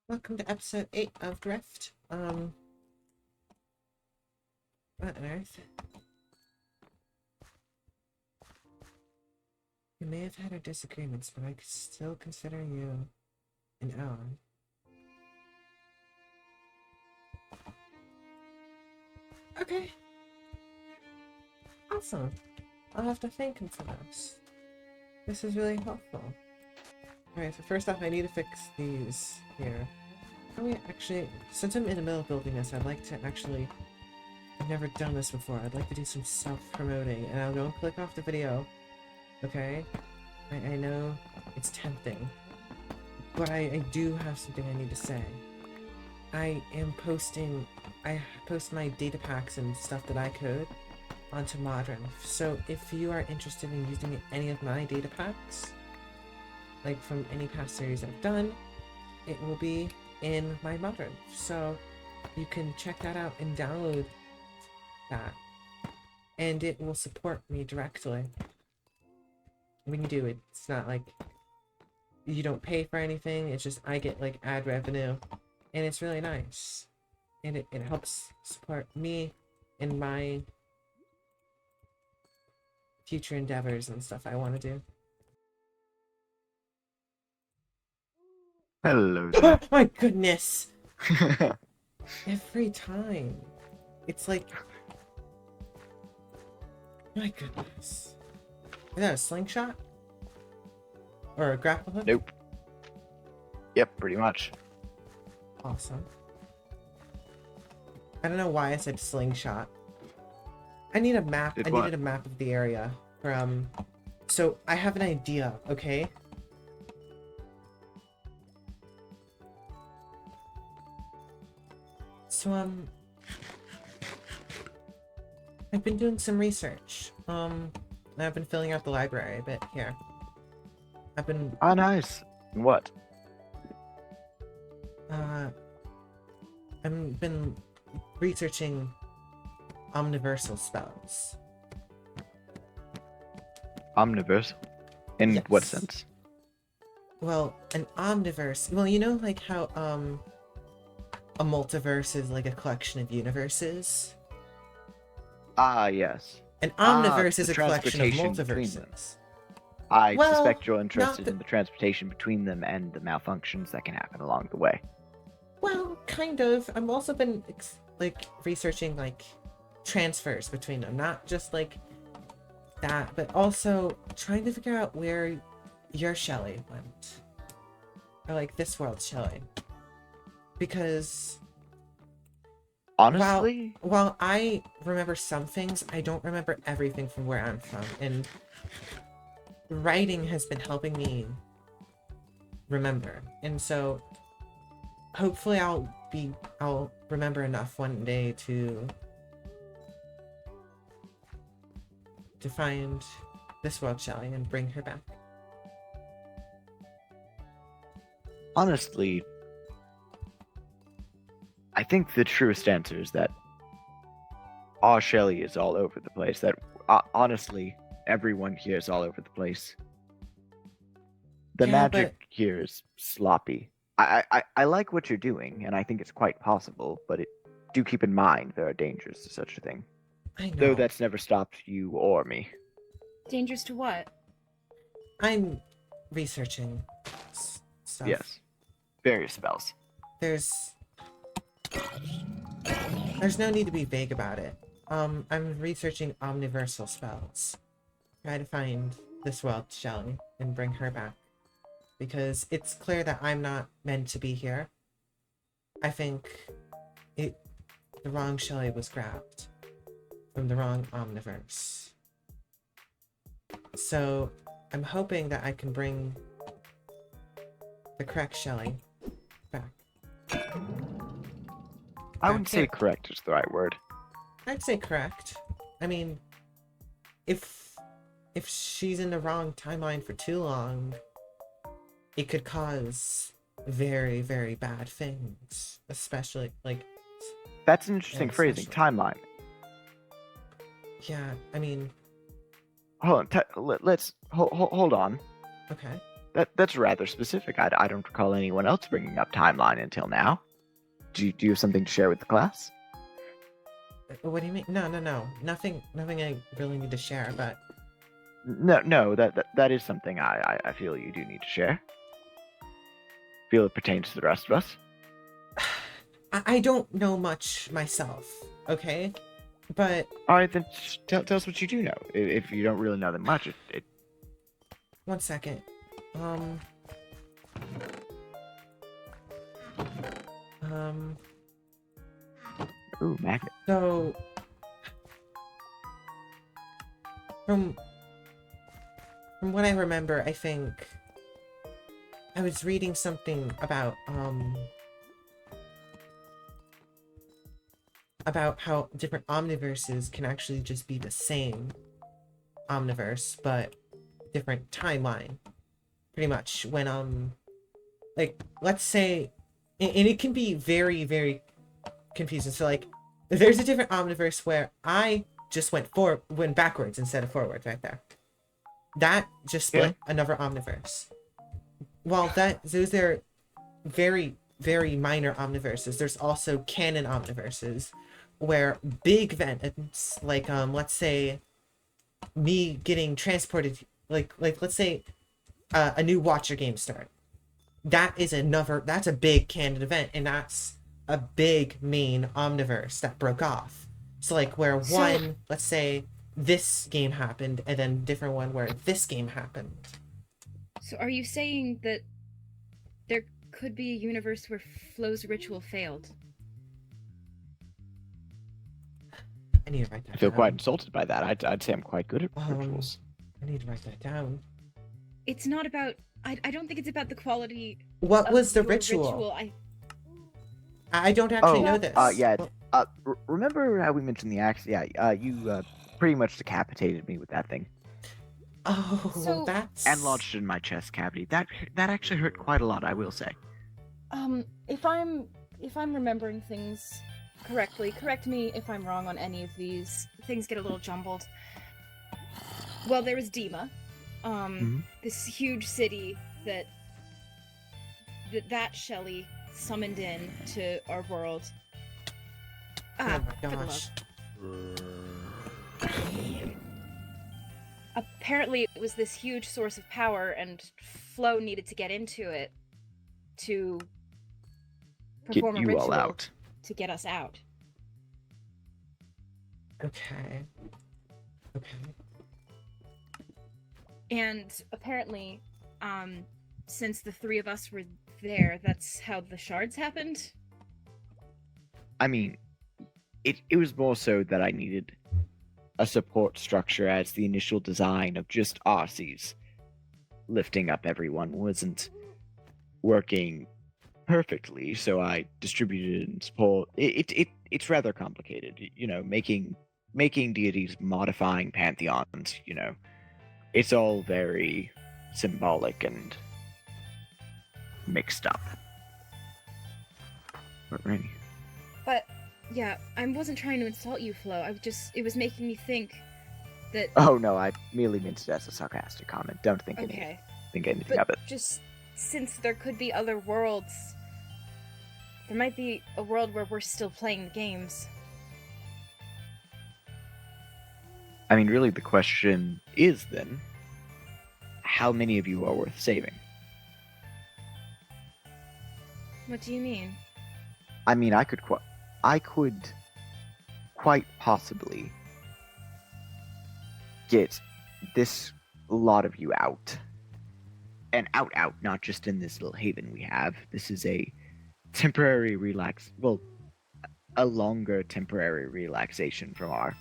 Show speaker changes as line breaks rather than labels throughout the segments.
Welcome to episode 8 of Ryft. What on earth? We may have had our disagreements, but I still consider you an ally. Okay. Awesome. I'll have to thank him for this. This is really helpful. Alright, so first off, I need to fix these here. Oh yeah, actually, since I'm in the middle of building this, I'd like to actually... I've never done this before. I'd like to do some self-promoting, and I'll go and click off the video. Okay? I know it's tempting, but I do have something I need to say. I post my data packs and stuff that I code onto Modern. So if you are interested in using any of my data packs, like from any past series I've done, it will be in my Modern. So you can check that out and download that. And it will support me directly. When you do it, it's not like you don't pay for anything, it's just I get like ad revenue, and it's really nice, and it helps support me in my future endeavors and stuff I want to do.
Hello,
Oh
sir.
my goodness! Every time. It's like... My goodness. Is that a slingshot? Or a grapple hook?
Nope. Yep, pretty much.
Awesome. I don't know why I said slingshot. I need a map. I needed a map of the area. So I have an idea, okay? So, I've been doing some research. And I've been filling out the library a bit here. I've been...
Ah, nice. What?
I've been researching omniversal spells.
Omniverse? In
Yes.
what sense?
Well, an omniverse... Well, you know like how, a multiverse is like a collection of universes?
Ah, yes.
An omniverse is
the
a collection of
transportation between them.
multiverses.
I
Well,
suspect you're interested
not
in the transportation between them and the malfunctions that can happen along the way.
Well, kind of. I've also been like researching like transfers between them, not just like that, but also trying to figure out where your Shelly went, or like this world's Shelly, because
Honestly?
while I remember some things, I don't remember everything from where I'm from, and writing has been helping me remember, and so hopefully I'll remember enough one day to find this world Shelly and bring her back.
Honestly, I think the truest answer is that our Shelly is all over the place. That honestly, everyone here is all over the place. The
Yeah,
magic here is sloppy. I like what you're doing, and I think it's quite possible, but do keep in mind there are dangers to such a thing.
I know.
Though that's never stopped you or me.
Dangerous to what?
I'm researching stuff.
Yes. Various spells.
There's no need to be vague about it. I'm researching omniversal spells. Try to find this world Shelly and bring her back. Because it's clear that I'm not meant to be here. I think the wrong Shelly was grabbed from the wrong omniverse. So I'm hoping that I can bring the correct Shelly back.
I wouldn't say correct is the right word.
I'd say correct. I mean, if she's in the wrong timeline for too long, it could cause very, very bad things. Especially, like...
That's an interesting phrasing. Timeline.
Yeah, I mean...
Hold on. Let's... Hold on.
Okay.
That's rather specific. I don't recall anyone else bringing up timeline until now. Do you have something to share with the class?
What do you mean? No. Nothing I really need to share, but
No, that is something I feel you do need to share. Feel it pertains to the rest of us.
I don't know much myself, okay? But
All right, then tell us what you do know. If you don't really know that much, it
one second. Um.
Ooh, magnet.
So from what I remember, I think I was reading something about how different omniverses can actually just be the same omniverse, but different timeline. Pretty much when like let's say, and it can be very, very confusing. So like there's a different omniverse where I just went backwards instead of forward right there. That just split another omniverse. While those are very, very minor omniverses, there's also canon omniverses where big events like let's say me getting transported, like let's say a new Watcher game start. That's a big canon event, and that's a big main omniverse that broke off. So like where let's say this game happened, and then different one where this game happened.
So are you saying that there could be a universe where Flo's ritual failed?
I need to write that
I feel
down.
quite insulted by that. I'd say I'm quite good at rituals.
I need to write that down.
It's not about... I don't think it's about the quality.
What was the
your
ritual? I don't actually know this.
Remember how we mentioned the axe? Yeah, you pretty much decapitated me with that thing.
Oh,
So-
that's...
And lodged it in my chest cavity. That actually hurt quite a lot, I will say.
If I'm remembering things correctly, correct me if I'm wrong on any of these. Things get a little jumbled. Well, there was Dima, this huge city that Shelley summoned in to our world.
Oh my
for the
gosh.
love. Apparently it was this huge source of power, and Flo needed to get into it to perform
Get
a
you
ritual
all out.
to get us out.
Okay.
And apparently, since the three of us were there, that's how the shards happened.
I mean, it was more so that I needed a support structure, as the initial design of just Aussies lifting up everyone wasn't working perfectly, so I distributed and support. It's rather complicated, making deities, modifying pantheons, it's all very symbolic and mixed up. But Rainy.
But yeah, I wasn't trying to insult you, Flo. it was making me think that.
Oh no, I merely meant it as a sarcastic comment. Don't think
Okay.
anything
But
of it.
just since there could be other worlds, there might be a world where we're still playing the games.
I mean, really, the question is then, how many of you are worth saving?
What do you mean?
I mean, I could quite possibly get this lot of you out. And out, not just in this little haven we have. This is a temporary a longer temporary relaxation from our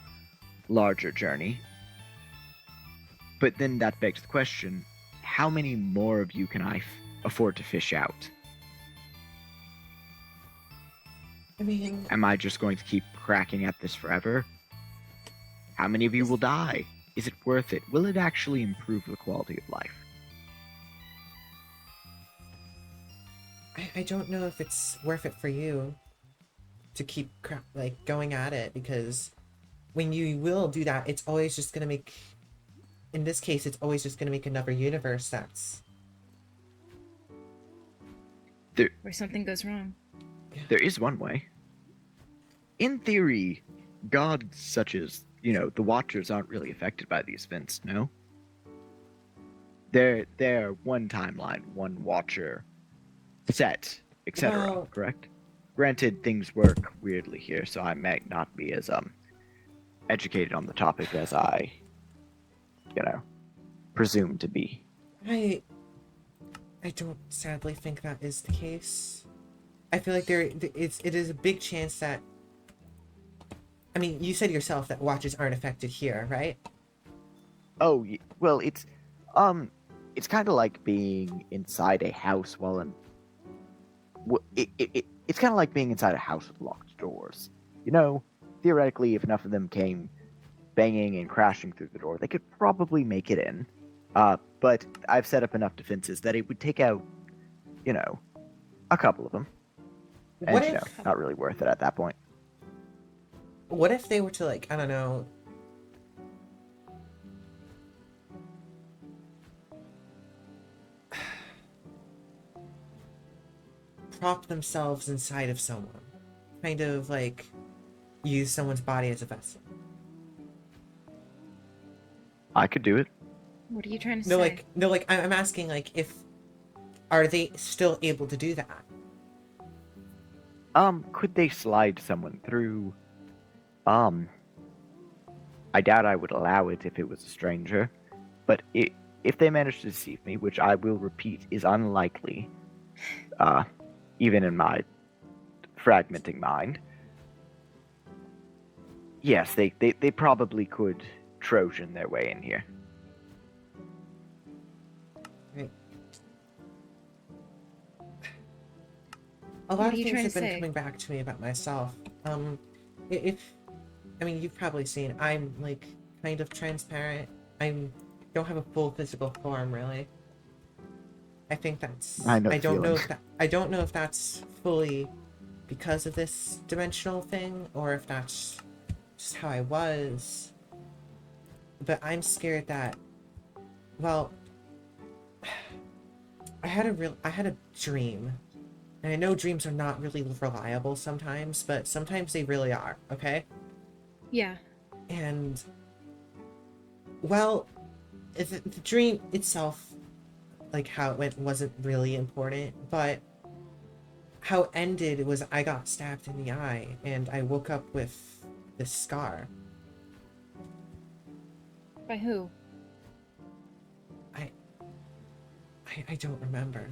larger journey. But then that begs the question, how many more of you can I afford to fish out?
I mean,
Am I just going to keep cracking at this forever? How many of you will die? Is it worth it? Will it actually improve the quality of life?
I don't know if it's worth it for you to keep going at it, because when you will do that, it's always just gonna make, in this case, it's always just gonna make another universe that's
There,
where something goes wrong.
there is one way. In theory, gods such as, the Watchers aren't really affected by these events, no? They're one timeline, one Watcher, set, etc.,
Well-
correct? Granted, things work weirdly here, so I might not be as, educated on the topic as I, presume to be.
I don't sadly think that is the case. I feel like it is a big chance that. I mean, you said yourself that watches aren't affected here, right?
Oh, well, it's kind of like being inside a house while in. It's kind of like being inside a house with locked doors. Theoretically, if enough of them came banging and crashing through the door, they could probably make it in. But I've set up enough defenses that it would take out, a couple of them. And,
What if
not really worth it at that point.
what if they were to, like, I don't know, prop themselves inside of someone, kind of like use someone's body as a vessel?
I could do it.
What are you trying to
No,
say?
like I'm asking, like, if are they still able to do that?
Could they slide someone through? I doubt I would allow it if it was a stranger, but if they manage to deceive me, which I will repeat is unlikely, even in my fragmenting mind, yes, they probably could Trojan their way in here.
A
What
lot
are
of
you
things
trying
have
to
been
say?
coming back to me about myself. I mean, you've probably seen, I'm, like, kind of transparent. Don't have a full physical form, really. I think that's.
I know the
don't know
feeling.
I don't know if that's fully because of this dimensional thing, or if that's just how I was. But I'm scared that. Well, I had a dream. And I know dreams are not really reliable sometimes, but sometimes they really are, okay?
Yeah.
And, well, the dream itself, like how it went, wasn't really important, but how it ended was I got stabbed in the eye, and I woke up with this scar.
By who?
I don't remember.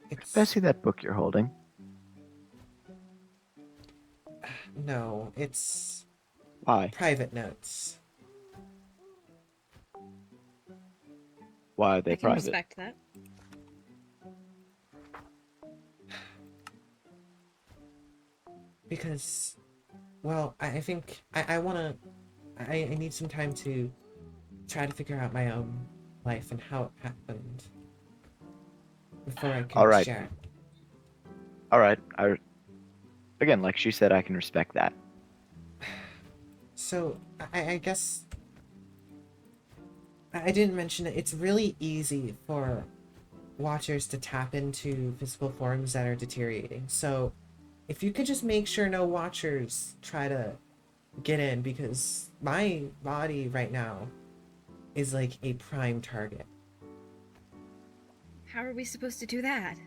It's...
Can I see that book you're holding?
No, it's
Why?
private notes.
Why are they
I can
private?
respect that.
Because, well, I think I wanna... I need some time to try to figure out my own life and how it happened before I can
All right.
share it.
All right. Again, like she said, I can respect that.
So, I guess I didn't mention it. It's really easy for watchers to tap into physical forms that are deteriorating. So, if you could just make sure no watchers try to get in, because my body right now is like a prime target.
How are we supposed to do that?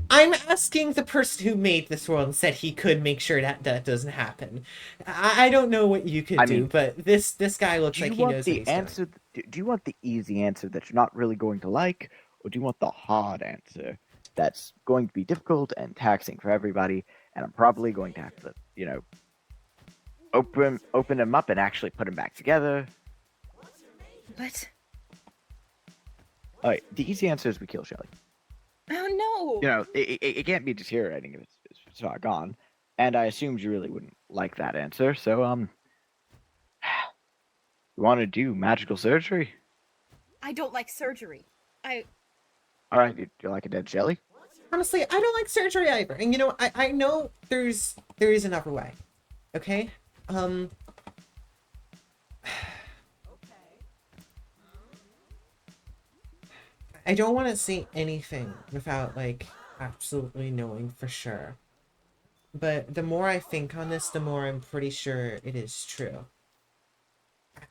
I'm asking the person who made this world and said he could make sure that that doesn't happen. I don't know what you could
I
do,
mean,
but this guy looks
Do you
like he
want
knows what
the
he's doing.
answer? Do you want the easy answer that you're not really going to like, or do you want the hard answer that's going to be difficult and taxing for everybody? And I'm probably going to have to, open them up and actually put them back together.
What?
All right, the easy answer is we kill Shelly.
Oh no!
It can't be deteriorating if it's not gone. And I assumed you really wouldn't like that answer, so you want to do magical surgery?
I don't like surgery.
All right, do you like a dead Shelly?
Honestly, I don't like surgery either. And I know there is another way. Okay? I don't want to say anything without, like, absolutely knowing for sure. But the more I think on this, the more I'm pretty sure it is true.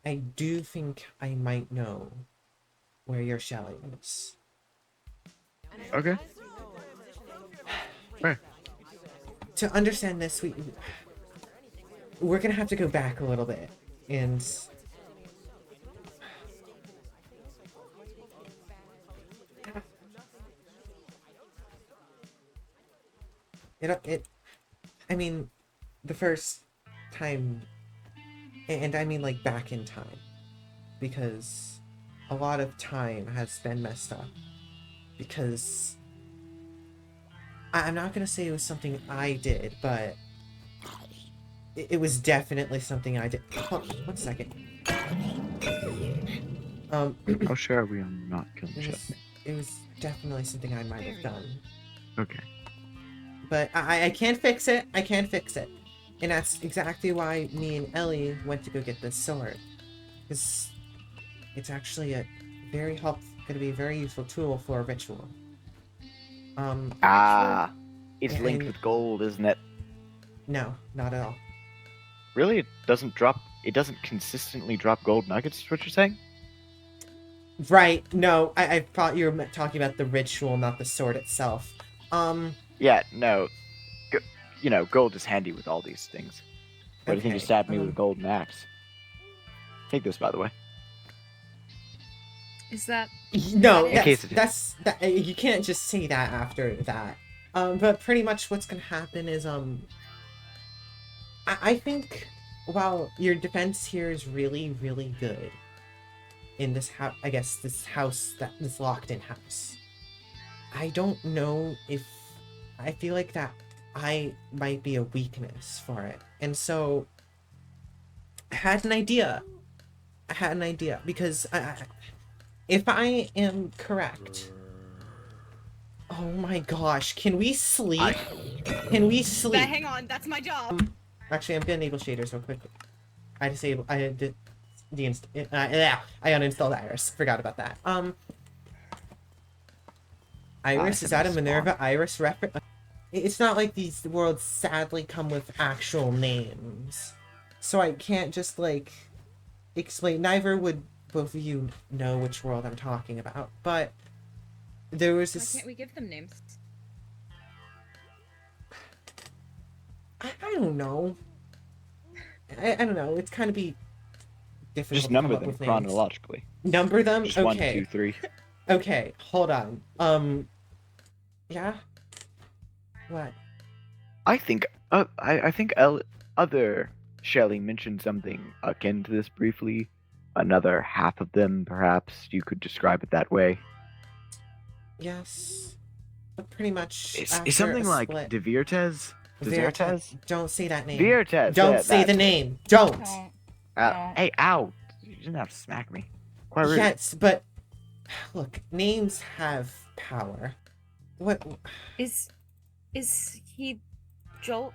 I do think I might know where your Shelly is.
Okay. Right.
To understand this, we're gonna have to go back a little bit, and I mean, the first time, and I mean like back in time, because a lot of time has been messed up, because I'm not gonna say it was something I did, but it was definitely something I did. Hold on, 1 second.
How sure are we on not killing
it
Shelly?
it was definitely something I might have done.
Okay.
But I can't fix it. I can't fix it. And that's exactly why me and Ellie went to go get this sword. Because it's actually gonna be a very useful tool for a ritual.
Ah, it's linked
and
with gold, isn't it?
no, not at all.
Really? It doesn't consistently drop gold nuggets, is what you're saying?
Right, no, I thought you were talking about the ritual, not the sword itself.
Yeah, no. Gold is handy with all these things. What do you think you
Okay,
stabbed me with a golden axe? Take this, by the way.
Is that
no,
In
case it
you can't just say that after that. But pretty much what's gonna happen is, I think while your defense here is really, really good in this house, I guess this locked-in house, I don't know if I feel like that I might be a weakness for it. And so I had an idea. Because if I am correct, oh my gosh, can we sleep? Can we sleep?
hang on, that's my job.
Actually, I'm gonna enable shaders real quick. I uninstalled Iris. Forgot about that. Iris, is that a Minerva Iris reference? It's not like these worlds sadly come with actual names. So I can't just, like, explain. Neither would both of you know which world I'm talking about, but there was
Why
this...
can't we give them names?
I don't know. I don't know. It's kind of be difficult
Just
to come
number
up
them
with names.
chronologically.
Number them?
Just
Okay.
1, 2, 3.
Okay, hold on. Yeah? What?
I think other Shelley mentioned something akin to this briefly. Another half of them, perhaps you could describe it that way.
Yes. But pretty much
Is
after
something
a
like
split...
De Viertes?
Viertes? Don't say that name.
Viertes.
Don't say the name. Don't!
No.
Hey, ow! You didn't have to smack me. Quite rude.
Yes, but... Look, names have power. What...
Is he Joel?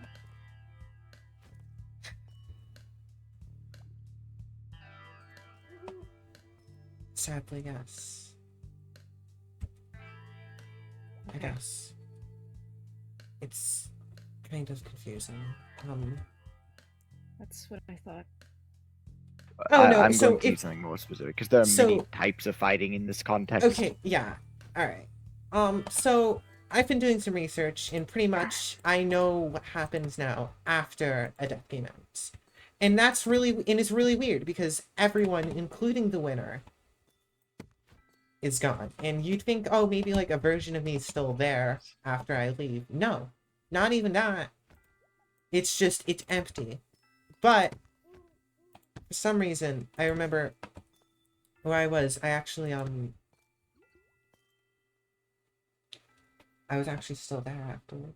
Sadly, yes. I guess. It's kind of confusing.
That's what I thought.
Oh, no,
I'm
so
going to use
if-
something more specific because there are many
so-
types of fighting in this context.
Okay, yeah. Alright. So I've been doing some research, and pretty much I know what happens now after a death game ends. And it's really weird, because everyone, including the winner, is gone. And you'd think, oh, maybe like a version of me is still there after I leave. No. Not even that. It's just, it's empty. But for some reason, I remember where I was. I was actually still there afterward.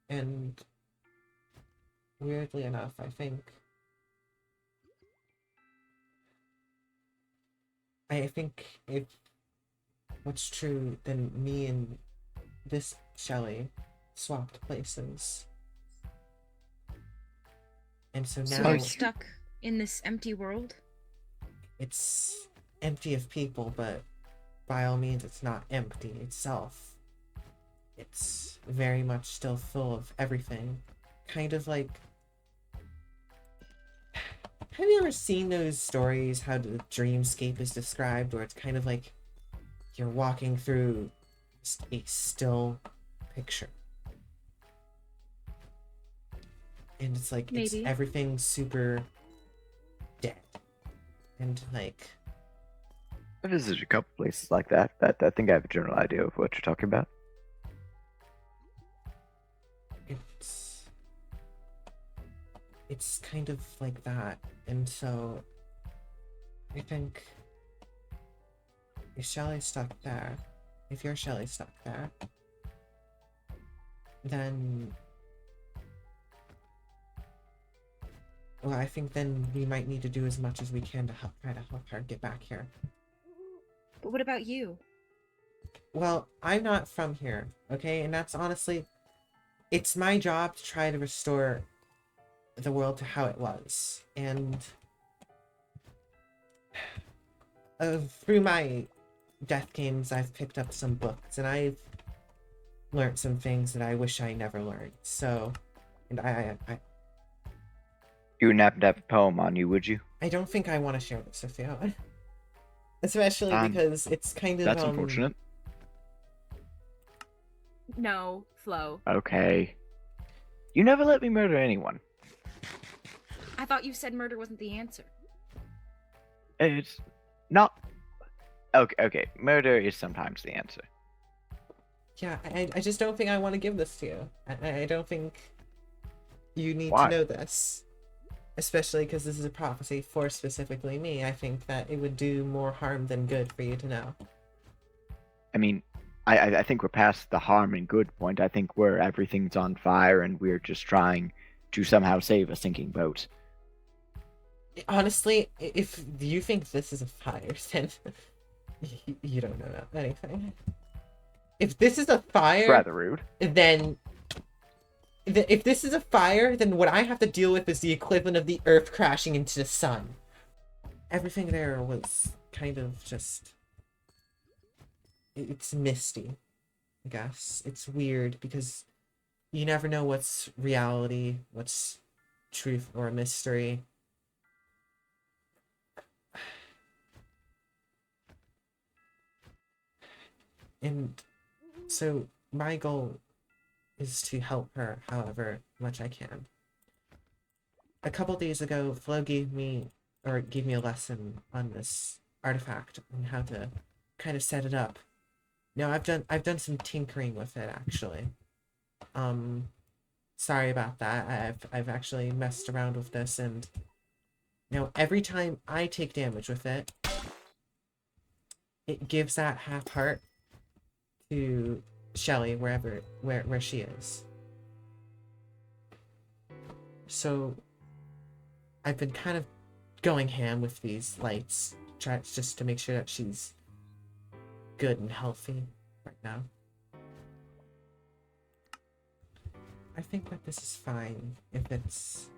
And weirdly enough, I think if what's true, then me and this Shelly swapped places. And so
So
now
you're stuck in this empty world?
it's empty of people, but by all means, it's not empty itself. It's very much still full of everything. Kind of like... Have you ever seen those stories, how the dreamscape is described, where it's kind of like you're walking through a still picture? And it's like, it's
Maybe.
everything super dead. And like...
I visited a couple places like that. I think I have a general idea of what you're talking about.
It's kind of like that. And so I think if Shelly's stuck there, if your Shelly's stuck there, then, well, I think then we might need to do as much as we can to try to help her get back here.
But what about you?
Well, I'm not from here, okay? And that's honestly, it's my job to try to restore the world to how it was. And through my death games, I've picked up some books, and I've learned some things that I wish I never learned. So, and I
You wouldn't happen to have a poem on you, would you?
I don't think I want to share this with you. Especially because it's kind of,
That's unfortunate.
No, Flo.
Okay. You never let me murder anyone.
I thought you said murder wasn't the answer.
It's not. Okay. Murder is sometimes the answer.
Yeah, I just don't think I want to give this to you. I don't think you need
Why?
to know this. Especially because this is a prophecy for specifically me. I think that it would do more harm than good for you to know.
I mean, I think we're past the harm and good point. I think where everything's on fire and we're just trying to somehow save a sinking boat.
Honestly, if you think this is a fire, then you don't know anything. If this is a fire,
Rather rude.
then if this is a fire, then what I have to deal with is the equivalent of the Earth crashing into the sun. Everything there was kind of just... It's misty, I guess. It's weird because you never know what's reality, what's truth or a mystery. And so my goal is to help her however much I can. A couple days ago, Flo gave me a lesson on this artifact and how to kind of set it up. Now I've done some tinkering with it actually. Sorry about that. I've actually messed around with this, and now every time I take damage with it, it gives that half heart to Shelly where she is. So I've been kind of going ham with these lights, just to make sure that she's good and healthy right now. I think that this is fine if it's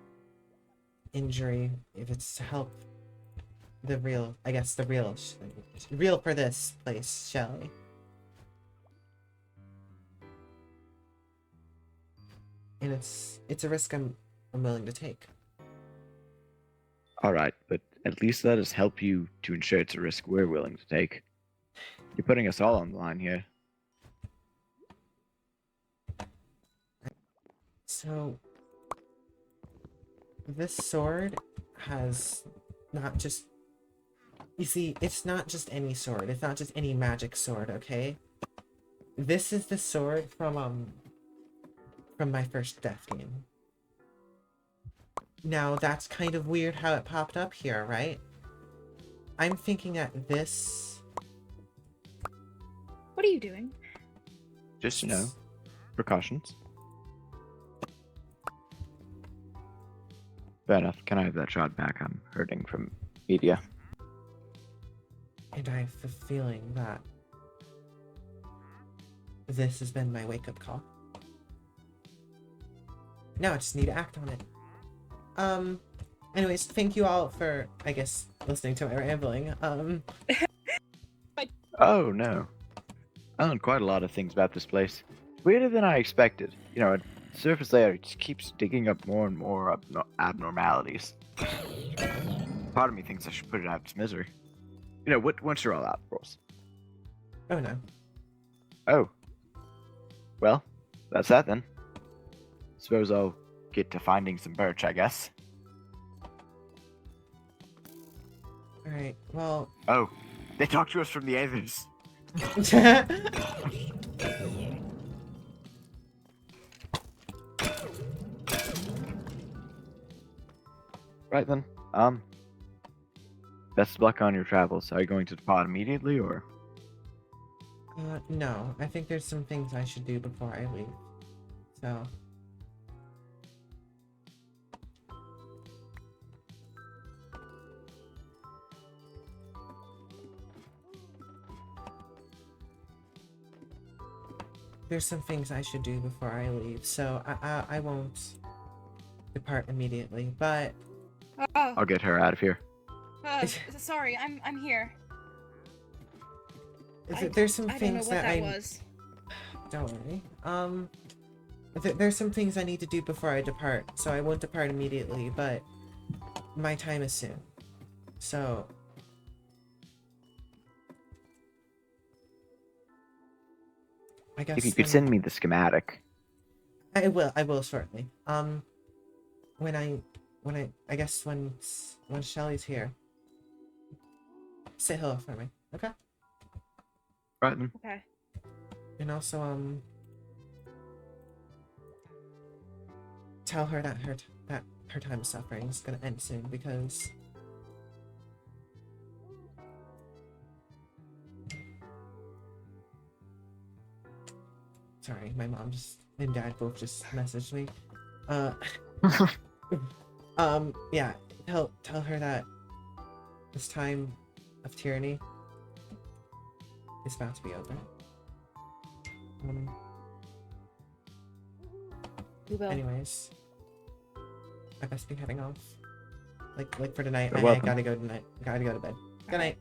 injury, if it's to help the real for this place, Shelly. And it's a risk I'm willing to take.
All right, but at least let us help you to ensure it's a risk we're willing to take. You're putting us all on the line here.
So, this sword has not just... You see, it's not just any sword. It's not just any magic sword, okay? This is the sword from my first death game. Now, that's kind of weird how it popped up here, right? I'm thinking that this...
What are you doing?
Just, precautions. Fair enough. Can I have that shot back? I'm hurting from media.
And I have the feeling that this has been my wake-up call. Now I just need to act on it. Anyways, thank you all for, I guess, listening to my rambling.
Oh, no. I learned quite a lot of things about this place. Weirder than I expected. You know, a surface layer just keeps digging up more and more abnormalities. Part of me thinks I should put it out of its misery. You know, once you're all out, of course.
Oh no.
Oh. Well, that's that then. Suppose I'll get to finding some birch, I guess.
Alright, well...
Oh, they talk to us from the others. Right then. Best of luck on your travels. Are you going to depart immediately, or?
No. I think there's some things I should do before I leave. So... There's some things I should do before I leave, so I won't depart immediately, but...
Oh,
I'll get her out of here.
sorry, I'm here.
There's some
I don't know
things
what
that
that was.
Don't worry. There's some things I need to do before I depart, so I won't depart immediately, but my time is soon. So... I guess
If you could send me the schematic.
I will shortly. When Shelly's here, say hello for me, okay?
Right then.
Okay.
And also, tell her that her time of suffering is gonna end soon because sorry, my mom and dad both just messaged me. Yeah, tell her that this time of tyranny is about to be over.
We will.
Anyways, I best be heading off. Like for tonight.
You're
I
welcome.
gotta go tonight. Gotta go to bed. Good night.